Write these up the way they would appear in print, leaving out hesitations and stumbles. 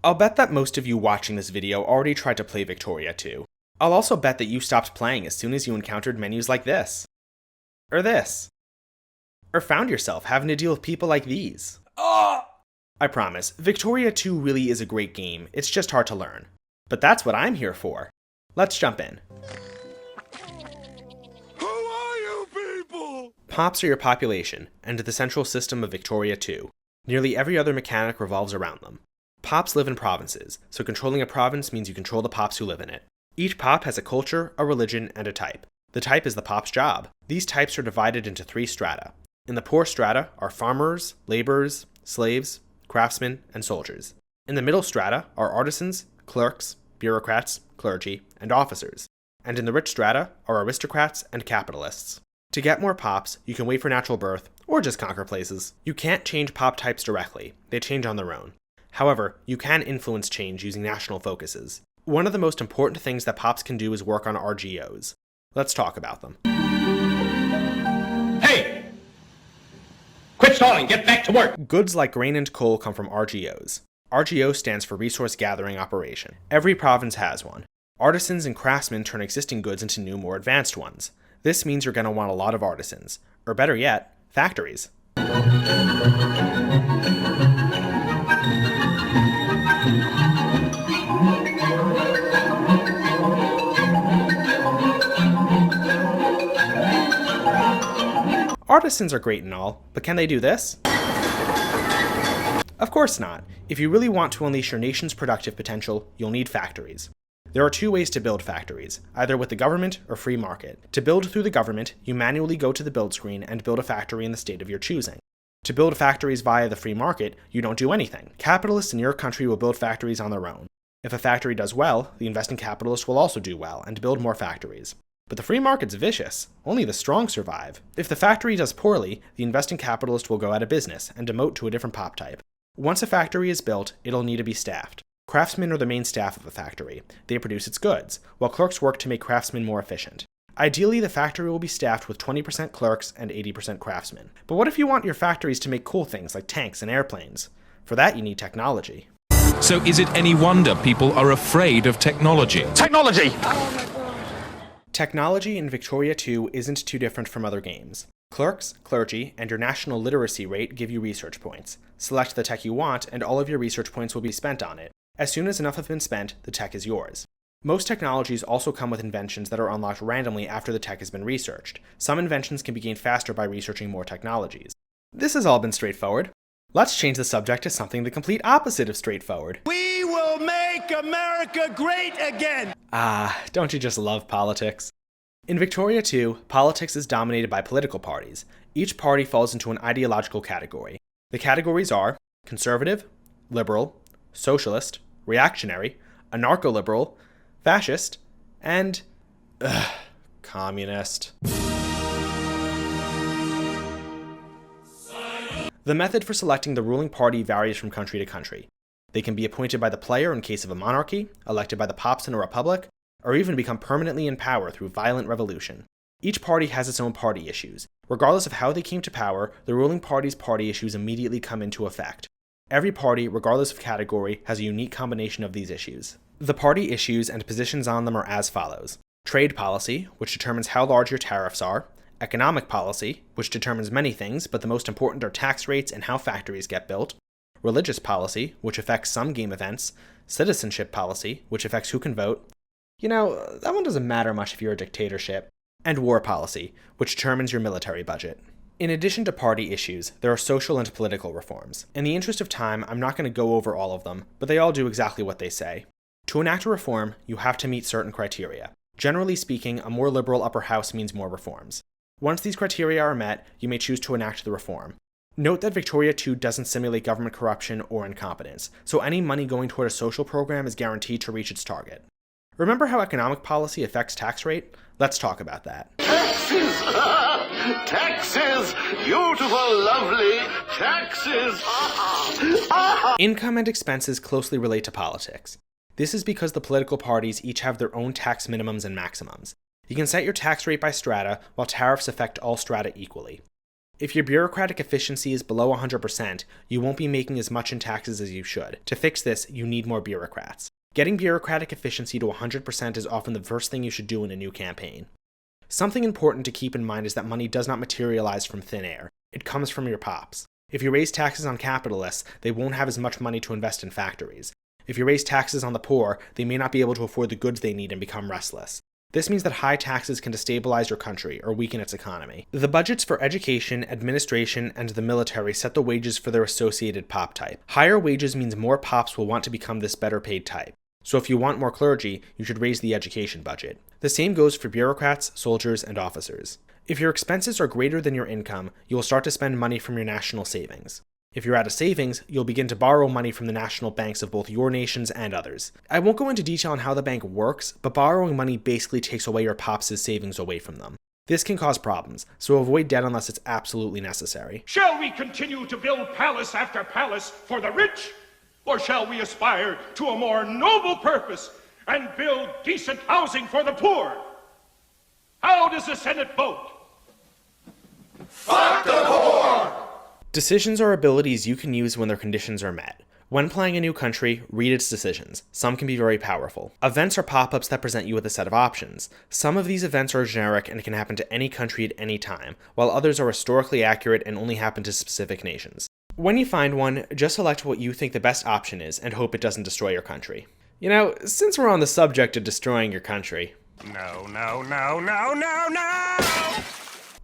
I'll bet that most of you watching this video already tried to play Victoria 2. I'll also bet that you stopped playing as soon as you encountered menus like this. Or this. Or found yourself having to deal with people like these. I promise, Victoria 2 really is a great game, it's just hard to learn. But that's what I'm here for. Let's jump in. Who are you people? Pops are your population, and the central system of Victoria 2. Nearly every other mechanic revolves around them. Pops live in provinces, so controlling a province means you control the pops who live in it. Each pop has a culture, a religion, and a type. The type is the pop's job. These types are divided into 3 strata. In the poor strata are farmers, laborers, slaves, craftsmen, and soldiers. In the middle strata are artisans, clerks, bureaucrats, clergy, and officers. And in the rich strata are aristocrats and capitalists. To get more pops, you can wait for natural birth, or just conquer places. You can't change pop types directly, they change on their own. However, you can influence change using national focuses. One of the most important things that pops can do is work on RGOs. Let's talk about them. Hey! Quit stalling, get back to work! Goods like grain and coal come from RGOs. RGO stands for Resource Gathering Operation. Every province has one. Artisans and craftsmen turn existing goods into new, more advanced ones. This means you're going to want a lot of artisans. Or better yet, factories. Artisans are great and all, but can they do this? Of course not. If you really want to unleash your nation's productive potential, you'll need factories. There are 2 ways to build factories, either with the government or free market. To build through the government, you manually go to the build screen and build a factory in the state of your choosing. To build factories via the free market, you don't do anything. Capitalists in your country will build factories on their own. If a factory does well, the investing capitalist will also do well and build more factories. But the free market's vicious. Only the strong survive. If the factory does poorly, the investing capitalist will go out of business and demote to a different pop type. Once a factory is built, it'll need to be staffed. Craftsmen are the main staff of a factory. They produce its goods, while clerks work to make craftsmen more efficient. Ideally, the factory will be staffed with 20% clerks and 80% craftsmen. But what if you want your factories to make cool things like tanks and airplanes? For that, you need technology. So is it any wonder people are afraid of technology? Technology! Technology in Victoria 2 isn't too different from other games. Clerks, clergy, and your national literacy rate give you research points. Select the tech you want, and all of your research points will be spent on it. As soon as enough have been spent, the tech is yours. Most technologies also come with inventions that are unlocked randomly after the tech has been researched. Some inventions can be gained faster by researching more technologies. This has all been straightforward. Let's change the subject to something the complete opposite of straightforward. We will make America great again! Don't you just love politics? In Victoria 2, politics is dominated by political parties. Each party falls into an ideological category. The categories are conservative, liberal, socialist, reactionary, anarcho-liberal, fascist, and communist. The method for selecting the ruling party varies from country to country. They can be appointed by the player in case of a monarchy, elected by the pops in a republic, or even become permanently in power through violent revolution. Each party has its own party issues. Regardless of how they came to power, the ruling party's party issues immediately come into effect. Every party, regardless of category, has a unique combination of these issues. The party issues and positions on them are as follows. Trade policy, which determines how large your tariffs are. Economic policy, which determines many things, but the most important are tax rates and how factories get built. Religious policy, which affects some game events. Citizenship policy, which affects who can vote. You know, that one doesn't matter much if you're a dictatorship. And war policy, which determines your military budget. In addition to party issues, there are social and political reforms. In the interest of time, I'm not going to go over all of them, but they all do exactly what they say. To enact a reform, you have to meet certain criteria. Generally speaking, a more liberal upper house means more reforms. Once these criteria are met, you may choose to enact the reform. Note that Victoria 2 doesn't simulate government corruption or incompetence, so any money going toward a social program is guaranteed to reach its target. Remember how economic policy affects tax rate? Let's talk about that. Taxes! Taxes! Beautiful, lovely taxes! Income and expenses closely relate to politics. This is because the political parties each have their own tax minimums and maximums. You can set your tax rate by strata, while tariffs affect all strata equally. If your bureaucratic efficiency is below 100%, you won't be making as much in taxes as you should. To fix this, you need more bureaucrats. Getting bureaucratic efficiency to 100% is often the first thing you should do in a new campaign. Something important to keep in mind is that money does not materialize from thin air. It comes from your pops. If you raise taxes on capitalists, they won't have as much money to invest in factories. If you raise taxes on the poor, they may not be able to afford the goods they need and become restless. This means that high taxes can destabilize your country or weaken its economy. The budgets for education, administration, and the military set the wages for their associated pop type. Higher wages means more pops will want to become this better paid type. So if you want more clergy, you should raise the education budget. The same goes for bureaucrats, soldiers, and officers. If your expenses are greater than your income, you will start to spend money from your national savings. If you're out of savings, you'll begin to borrow money from the national banks of both your nations and others. I won't go into detail on how the bank works, but borrowing money basically takes away your pops' savings away from them. This can cause problems, so avoid debt unless it's absolutely necessary. Shall we continue to build palace after palace for the rich? Or shall we aspire to a more noble purpose and build decent housing for the poor? How does the Senate vote? Fuck the poor! Decisions are abilities you can use when their conditions are met. When playing a new country, read its decisions. Some can be very powerful. Events are pop-ups that present you with a set of options. Some of these events are generic and can happen to any country at any time, while others are historically accurate and only happen to specific nations. When you find one, just select what you think the best option is and hope it doesn't destroy your country. You know, since we're on the subject of destroying your country... No, no, no, no, no, no!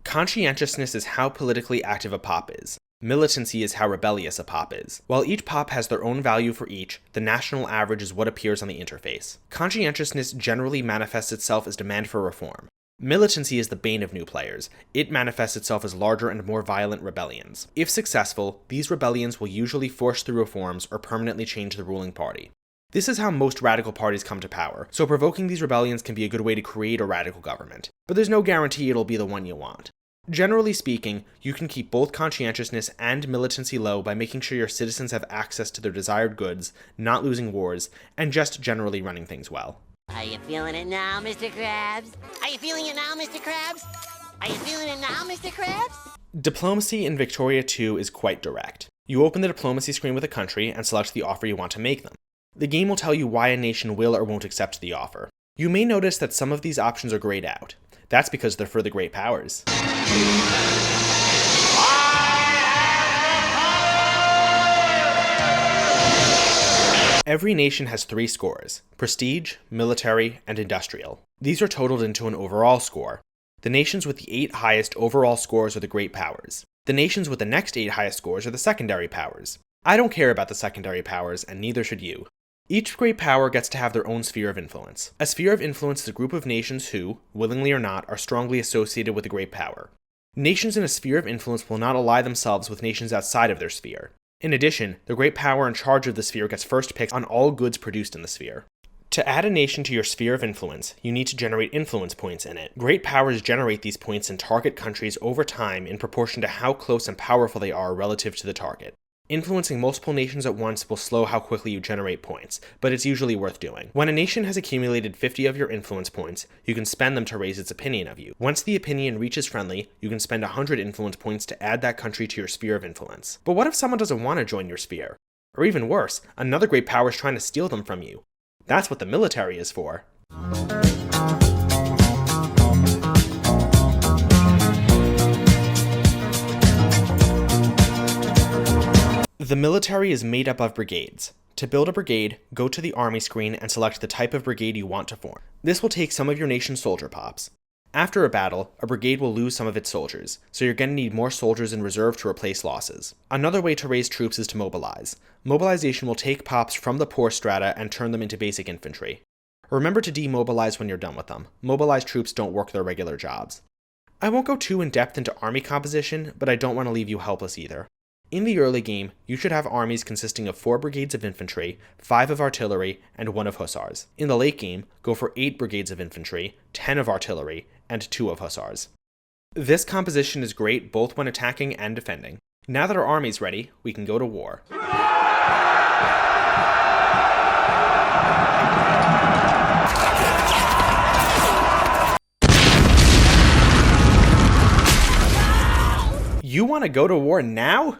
Conscientiousness is how politically active a pop is. Militancy is how rebellious a pop is. While each pop has their own value for each, the national average is what appears on the interface. Conscientiousness generally manifests itself as demand for reform. Militancy is the bane of new players. It manifests itself as larger and more violent rebellions. If successful, these rebellions will usually force through reforms or permanently change the ruling party. This is how most radical parties come to power, so provoking these rebellions can be a good way to create a radical government. But there's no guarantee it'll be the one you want. Generally speaking, you can keep both conscientiousness and militancy low by making sure your citizens have access to their desired goods, not losing wars, and just generally running things well. Are you feeling it now, Mr. Krabs? Are you feeling it now, Mr. Krabs? Are you feeling it now, Mr. Krabs? Diplomacy in Victoria 2 is quite direct. You open the diplomacy screen with a country and select the offer you want to make them. The game will tell you why a nation will or won't accept the offer. You may notice that some of these options are grayed out. That's because they're for the great powers. Every nation has 3 scores: prestige, military, and industrial. These are totaled into an overall score. The nations with the 8 highest overall scores are the great powers. The nations with the next 8 highest scores are the secondary powers. I don't care about the secondary powers, and neither should you. Each great power gets to have their own sphere of influence. A sphere of influence is a group of nations who, willingly or not, are strongly associated with a great power. Nations in a sphere of influence will not ally themselves with nations outside of their sphere. In addition, the great power in charge of the sphere gets first pick on all goods produced in the sphere. To add a nation to your sphere of influence, you need to generate influence points in it. Great powers generate these points in target countries over time in proportion to how close and powerful they are relative to the target. Influencing multiple nations at once will slow how quickly you generate points, but it's usually worth doing. When a nation has accumulated 50 of your influence points, you can spend them to raise its opinion of you. Once the opinion reaches friendly, you can spend 100 influence points to add that country to your sphere of influence. But what if someone doesn't want to join your sphere? Or even worse, another great power is trying to steal them from you. That's what the military is for. The military is made up of brigades. To build a brigade, go to the army screen and select the type of brigade you want to form. This will take some of your nation's soldier pops. After a battle, a brigade will lose some of its soldiers, so you're going to need more soldiers in reserve to replace losses. Another way to raise troops is to mobilize. Mobilization will take pops from the poor strata and turn them into basic infantry. Remember to demobilize when you're done with them. Mobilized troops don't work their regular jobs. I won't go too in depth into army composition, but I don't want to leave you helpless either. In the early game, you should have armies consisting of 4 brigades of infantry, 5 of artillery, and 1 of hussars. In the late game, go for 8 brigades of infantry, 10 of artillery, and 2 of hussars. This composition is great both when attacking and defending. Now that our army's ready, we can go to war. want to go to war now?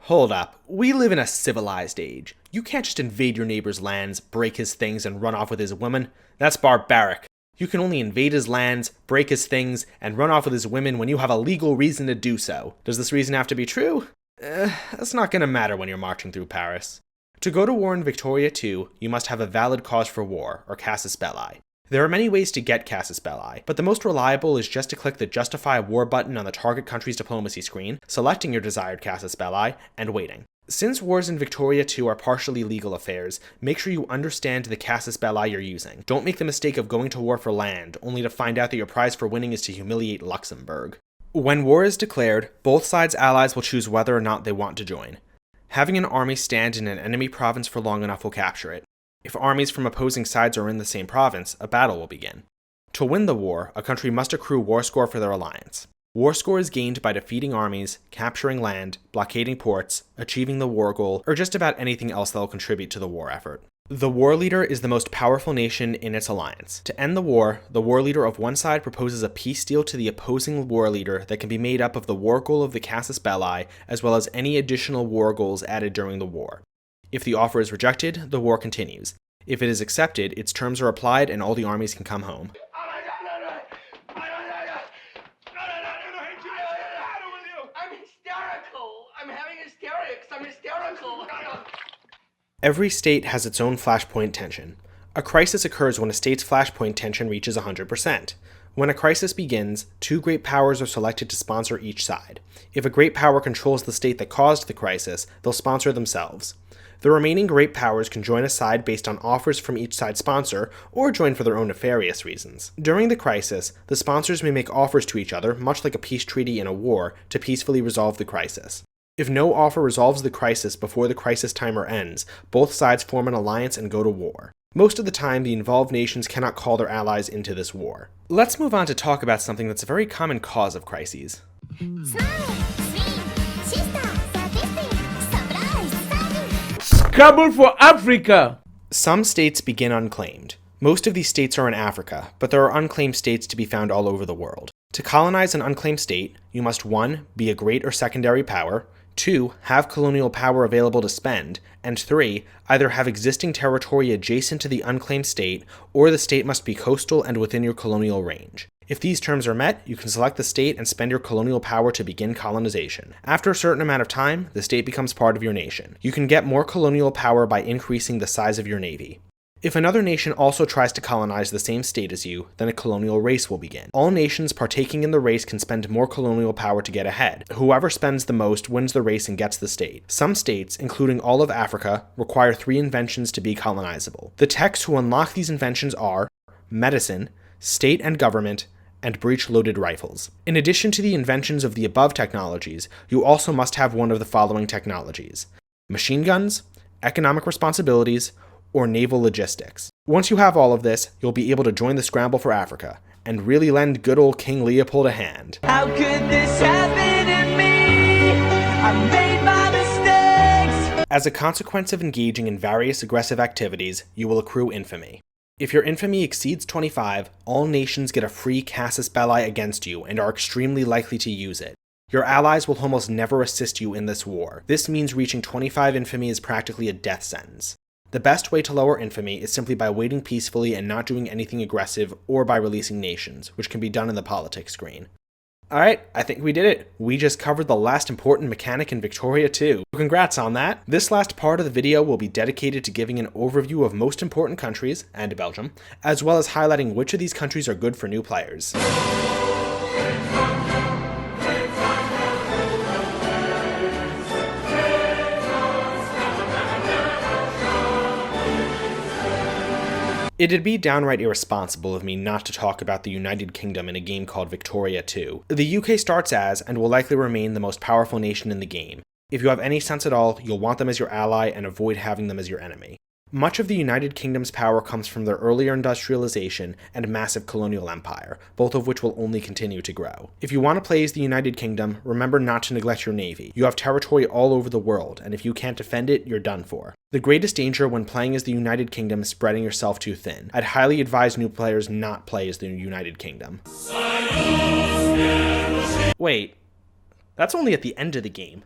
Hold up, we live in a civilized age. You can't just invade your neighbor's lands, break his things, and run off with his women. That's barbaric. You can only invade his lands, break his things, and run off with his women when you have a legal reason to do so. Does this reason have to be true? That's not gonna matter when you're marching through Paris. To go to war in Victoria II, you must have a valid cause for war, or casus belli. There are many ways to get casus belli, but the most reliable is just to click the Justify War button on the target country's diplomacy screen, selecting your desired casus belli, and waiting. Since wars in Victoria II are partially legal affairs, make sure you understand the casus belli you're using. Don't make the mistake of going to war for land, only to find out that your prize for winning is to humiliate Luxembourg. When war is declared, both sides' allies will choose whether or not they want to join. Having an army stand in an enemy province for long enough will capture it. If armies from opposing sides are in the same province, a battle will begin. To win the war, a country must accrue war score for their alliance. War score is gained by defeating armies, capturing land, blockading ports, achieving the war goal, or just about anything else that will contribute to the war effort. The war leader is the most powerful nation in its alliance. To end the war leader of one side proposes a peace deal to the opposing war leader that can be made up of the war goal of the casus belli, as well as any additional war goals added during the war. If the offer is rejected, the war continues. If it is accepted, its terms are applied and all the armies can come home. I'm hysterical. I'm having hysterics. I'm hysterical. Every state has its own flashpoint tension. A crisis occurs when a state's flashpoint tension reaches 100%. When a crisis begins, two great powers are selected to sponsor each side. If a great power controls the state that caused the crisis, they'll sponsor themselves. The remaining great powers can join a side based on offers from each side's sponsor, or join for their own nefarious reasons. During the crisis, the sponsors may make offers to each other, much like a peace treaty in a war, to peacefully resolve the crisis. If no offer resolves the crisis before the crisis timer ends, both sides form an alliance and go to war. Most of the time, the involved nations cannot call their allies into this war. Let's move on to talk about something that's a very common cause of crises. Scrabble for Africa! Some states begin unclaimed. Most of these states are in Africa, but there are unclaimed states to be found all over the world. To colonize an unclaimed state, you must 1. Be a great or secondary power, 2. Have colonial power available to spend, and 3. Either have existing territory adjacent to the unclaimed state, or the state must be coastal and within your colonial range. If these terms are met, you can select the state and spend your colonial power to begin colonization. After a certain amount of time, the state becomes part of your nation. You can get more colonial power by increasing the size of your navy. If another nation also tries to colonize the same state as you, then a colonial race will begin. All nations partaking in the race can spend more colonial power to get ahead. Whoever spends the most wins the race and gets the state. Some states, including all of Africa, require 3 inventions to be colonizable. The techs who unlock these inventions are medicine, state and government, and breech-loaded rifles. In addition to the inventions of the above technologies, you also must have one of the following technologies: machine guns, economic responsibilities, or naval logistics. Once you have all of this, you'll be able to join the scramble for Africa, and really lend good old King Leopold a hand. How could this happen to me? I made my mistakes. As a consequence of engaging in various aggressive activities, you will accrue infamy. If your infamy exceeds 25, all nations get a free casus belli against you and are extremely likely to use it. Your allies will almost never assist you in this war. This means reaching 25 infamy is practically a death sentence. The best way to lower infamy is simply by waiting peacefully and not doing anything aggressive, or by releasing nations, which can be done in the politics screen. Alright, I think we did it. We just covered the last important mechanic in Victoria II. Congrats on that. This last part of the video will be dedicated to giving an overview of most important countries, and Belgium, as well as highlighting which of these countries are good for new players. It'd be downright irresponsible of me not to talk about the United Kingdom in a game called Victoria II. The UK starts as, and will likely remain, the most powerful nation in the game. If you have any sense at all, you'll want them as your ally and avoid having them as your enemy. Much of the United Kingdom's power comes from their earlier industrialization and massive colonial empire, both of which will only continue to grow. If you want to play as the United Kingdom, remember not to neglect your navy. You have territory all over the world, and if you can't defend it, you're done for. The greatest danger when playing as the United Kingdom is spreading yourself too thin. I'd highly advise new players not play as the United Kingdom. Wait, That's only at the end of the game.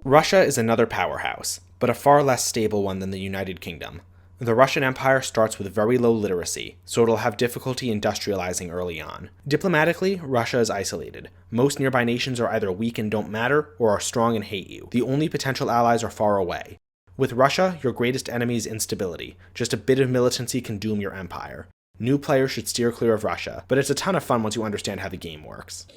Russia is another powerhouse, but a far less stable one than the United Kingdom. The Russian Empire starts with very low literacy, so it'll have difficulty industrializing early on. Diplomatically, Russia is isolated. Most nearby nations are either weak and don't matter, or are strong and hate you. The only potential allies are far away. With Russia, your greatest enemy is instability. Just a bit of militancy can doom your empire. New players should steer clear of Russia, but it's a ton of fun once you understand how the game works.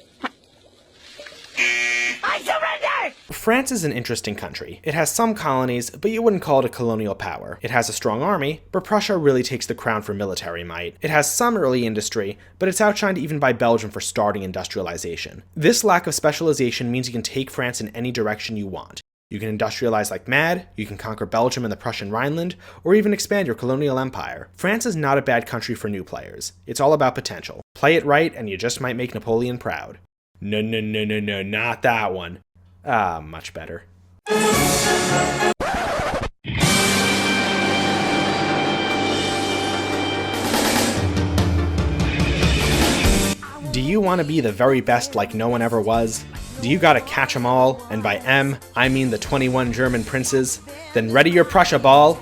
I surrender! France is an interesting country. It has some colonies, but you wouldn't call it a colonial power. It has a strong army, but Prussia really takes the crown for military might. It has some early industry, but it's outshined even by Belgium for starting industrialization. This lack of specialization means you can take France in any direction you want. You can industrialize like mad, you can conquer Belgium and the Prussian Rhineland, or even expand your colonial empire. France is not a bad country for new players. It's all about potential. Play it right and you just might make Napoleon proud. No, not that one. Much better. Do you want to be the very best like no one ever was? Do you gotta catch 'em all, and by M, I mean the 21 German princes? Then ready your Prussia ball,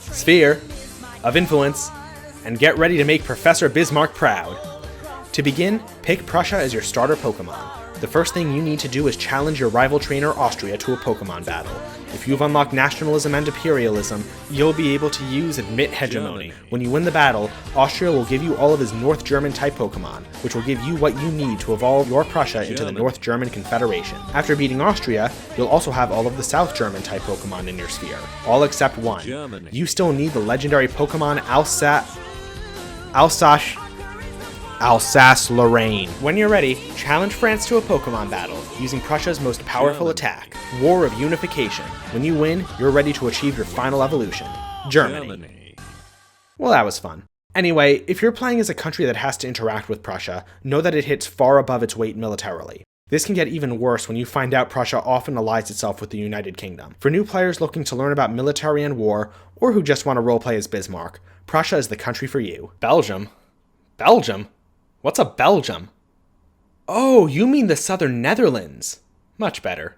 sphere, of influence, and get ready to make Professor Bismarck proud. To begin, pick Prussia as your starter Pokemon. The first thing you need to do is challenge your rival trainer Austria to a Pokemon battle. If you've unlocked nationalism and imperialism, you'll be able to use Admit Hegemony. When you win the battle, Austria will give you all of his North German type Pokemon, which will give you what you need to evolve your Prussia into the North German Confederation. After beating Austria, you'll also have all of the South German type Pokemon in your sphere, all except one. You still need the legendary Pokemon Alsace-Lorraine. When you're ready, challenge France to a Pokemon battle, using Prussia's most powerful attack, War of Unification. When you win, you're ready to achieve your final evolution, Germany. Well, that was fun. Anyway, if you're playing as a country that has to interact with Prussia, know that it hits far above its weight militarily. This can get even worse when you find out Prussia often allies itself with the United Kingdom. For new players looking to learn about military and war, or who just want to roleplay as Bismarck, Prussia is the country for you. Belgium? Belgium? What's a Belgium? Oh, you mean the Southern Netherlands. Much better.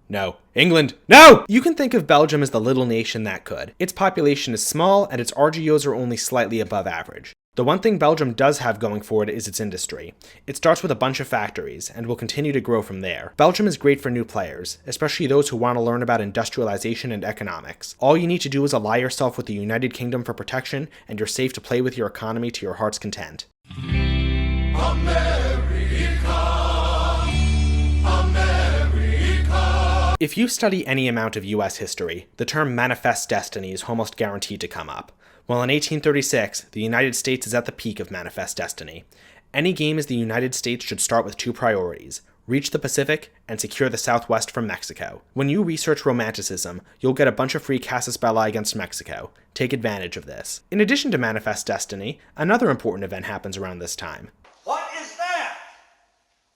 No. England. No! You can think of Belgium as the little nation that could. Its population is small, and its RGOs are only slightly above average. The one thing Belgium does have going for it is its industry. It starts with a bunch of factories, and will continue to grow from there. Belgium is great for new players, especially those who want to learn about industrialization and economics. All you need to do is ally yourself with the United Kingdom for protection, and you're safe to play with your economy to your heart's content. America. If you study any amount of US history, the term manifest destiny is almost guaranteed to come up. Well, in 1836, the United States is at the peak of manifest destiny. Any game as the United States should start with two priorities: reach the Pacific and secure the Southwest from Mexico. When you research Romanticism, you'll get a bunch of free casus belli against Mexico. Take advantage of this. In addition to manifest destiny, another important event happens around this time. What is that?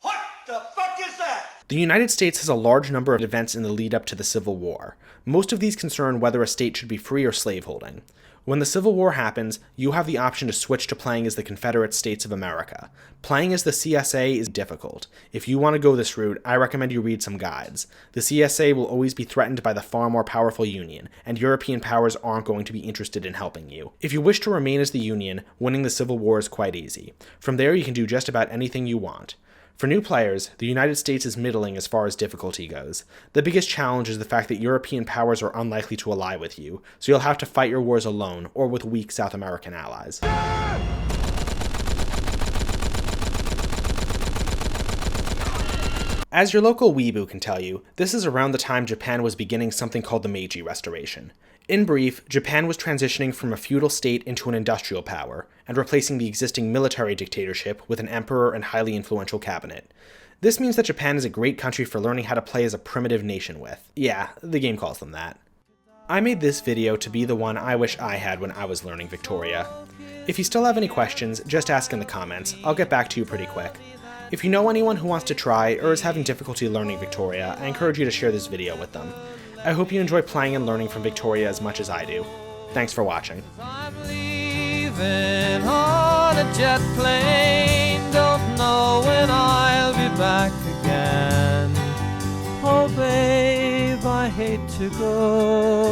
What the fuck is that? The United States has a large number of events in the lead up to the Civil War. Most of these concern whether a state should be free or slaveholding. When the Civil War happens, you have the option to switch to playing as the Confederate States of America. Playing as the CSA is difficult. If you want to go this route, I recommend you read some guides. The CSA will always be threatened by the far more powerful Union, and European powers aren't going to be interested in helping you. If you wish to remain as the Union, winning the Civil War is quite easy. From there, you can do just about anything you want. For new players, the United States is middling as far as difficulty goes. The biggest challenge is the fact that European powers are unlikely to ally with you, so you'll have to fight your wars alone or with weak South American allies. As your local weeboo can tell you, this is around the time Japan was beginning something called the Meiji Restoration. In brief, Japan was transitioning from a feudal state into an industrial power, and replacing the existing military dictatorship with an emperor and highly influential cabinet. This means that Japan is a great country for learning how to play as a primitive nation with. Yeah, the game calls them that. I made this video to be the one I wish I had when I was learning Victoria. If you still have any questions, just ask in the comments. I'll get back to you pretty quick. If you know anyone who wants to try or is having difficulty learning Victoria, I encourage you to share this video with them. I hope you enjoy playing and learning from Victoria as much as I do. Thanks for watching. I'm leaving on a jet plane, don't know know when I'll be back again. Oh babe, I hate to go.